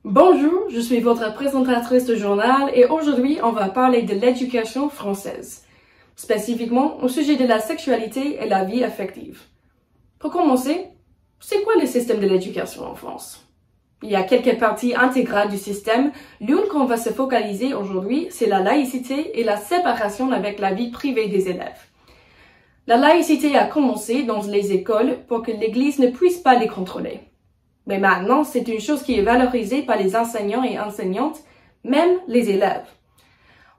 Bonjour, je suis votre présentatrice de journal et aujourd'hui on va parler de l'éducation française, spécifiquement au sujet de la sexualité et la vie affective. Pour commencer, c'est quoi le système de l'éducation en France? Il y a quelques parties intégrales du système. L'une qu'on va se focaliser aujourd'hui, c'est la laïcité et la séparation avec la vie privée des élèves. La laïcité a commencé dans les écoles pour que l'Église ne puisse pas les contrôler. Mais maintenant, c'est une chose qui est valorisée par les enseignants et enseignantes, même les élèves.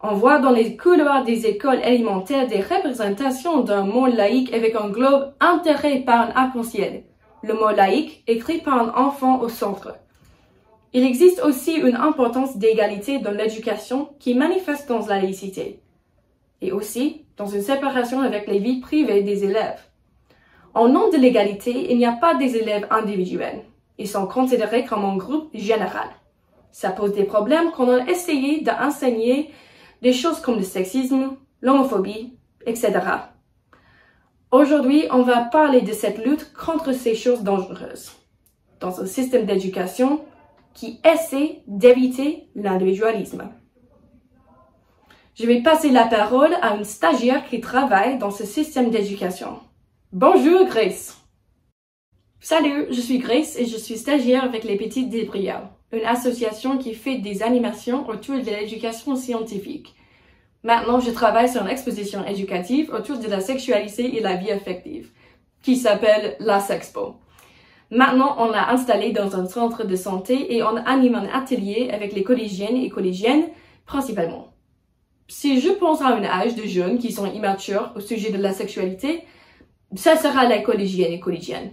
On voit dans les couloirs des écoles élémentaires des représentations d'un mot laïque avec un globe enterré par un arc-en-ciel. Le mot laïque écrit par un enfant au centre. Il existe aussi une importance d'égalité dans l'éducation qui manifeste dans la laïcité. Et aussi dans une séparation avec les vies privées des élèves. En nom de l'égalité, il n'y a pas des élèves individuels. Ils sont considérés comme un groupe général. Ça pose des problèmes qu'on a essayé d'enseigner des choses comme le sexisme, l'homophobie, etc. Aujourd'hui, on va parler de cette lutte contre ces choses dangereuses, dans un système d'éducation qui essaie d'éviter l'individualisme. Je vais passer la parole à une stagiaire qui travaille dans ce système d'éducation. Bonjour Grace! Salut, je suis Grace et je suis stagiaire avec les Petites Débrouillards, une association qui fait des animations autour de l'éducation scientifique. Maintenant, je travaille sur une exposition éducative autour de la sexualité et la vie affective, qui s'appelle la Sexpo. Maintenant, on l'a installée dans un centre de santé et on anime un atelier avec les collégiennes et collégiennes, principalement. Si je pense à un âge de jeunes qui sont immatures au sujet de la sexualité, ça sera les collégiennes et collégiennes.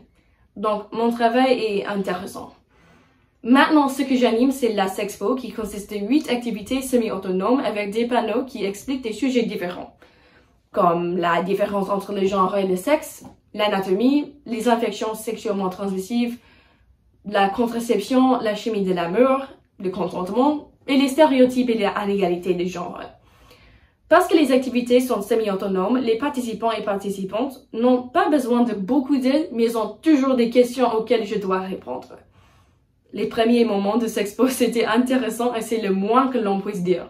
Donc, mon travail est intéressant. Maintenant, ce que j'anime, c'est la Sexpo, qui consiste de 8 activités semi-autonomes avec des panneaux qui expliquent des sujets différents, comme la différence entre le genre et le sexe, l'anatomie, les infections sexuellement transmissives, la contraception, la chimie de l'amour, le consentement, et les stéréotypes et l'inégalité de genre. Parce que les activités sont semi-autonomes, les participants et participantes n'ont pas besoin de beaucoup d'aide, mais ils ont toujours des questions auxquelles je dois répondre. Les premiers moments de Sexpo, c'était intéressant et c'est le moins que l'on puisse dire.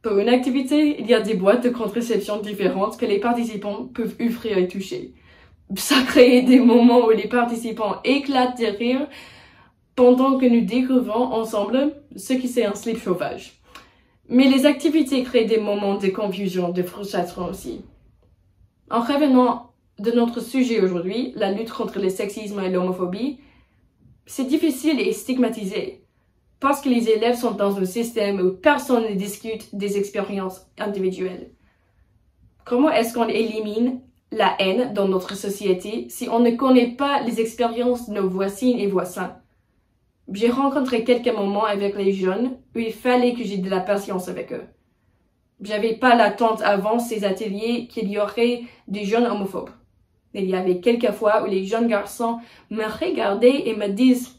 Pour une activité, il y a des boîtes de contraception différentes que les participants peuvent offrir et toucher. Ça crée des moments où les participants éclatent de rire pendant que nous découvrons ensemble ce qui c'est un slip sauvage. Mais les activités créent des moments de confusion, de frustration aussi. En revenant de notre sujet aujourd'hui, la lutte contre le sexisme et l'homophobie, c'est difficile et stigmatisé parce que les élèves sont dans un système où personne ne discute des expériences individuelles. Comment est-ce qu'on élimine la haine dans notre société si on ne connaît pas les expériences de nos voisines et voisins? J'ai rencontré quelques moments avec les jeunes où il fallait que j'aie de la patience avec eux. J'avais pas l'attente avant ces ateliers qu'il y aurait des jeunes homophobes. Il y avait quelques fois où les jeunes garçons me regardaient et me disent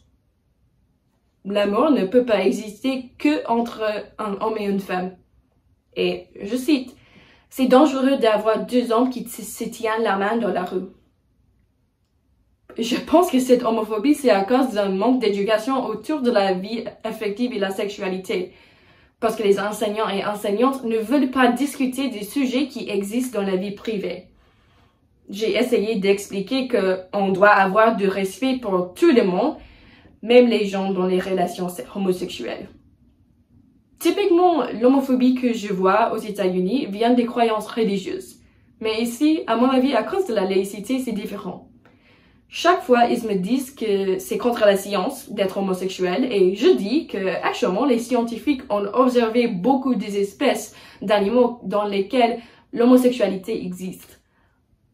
« L'amour ne peut pas exister que entre un homme et une femme. » Et je cite « C'est dangereux d'avoir deux hommes qui se tiennent la main dans la rue. » Je pense que cette homophobie, c'est à cause d'un manque d'éducation autour de la vie affective et la sexualité. Parce que les enseignants et enseignantes ne veulent pas discuter des sujets qui existent dans la vie privée. J'ai essayé d'expliquer qu'on doit avoir du respect pour tout le monde, même les gens dans les relations homosexuelles. Typiquement, l'homophobie que je vois aux États-Unis vient des croyances religieuses. Mais ici, à mon avis, à cause de la laïcité, c'est différent. Chaque fois, ils me disent que c'est contre la science d'être homosexuel et je dis que, actuellement, les scientifiques ont observé beaucoup des espèces d'animaux dans lesquelles l'homosexualité existe.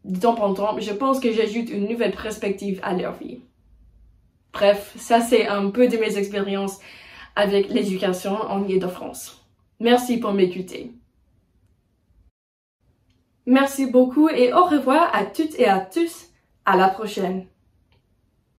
De temps en temps, je pense que j'ajoute une nouvelle perspective à leur vie. Bref, ça c'est un peu de mes expériences avec l'éducation en Île-de-France. Merci pour m'écouter. Merci beaucoup et au revoir à toutes et à tous. À la prochaine.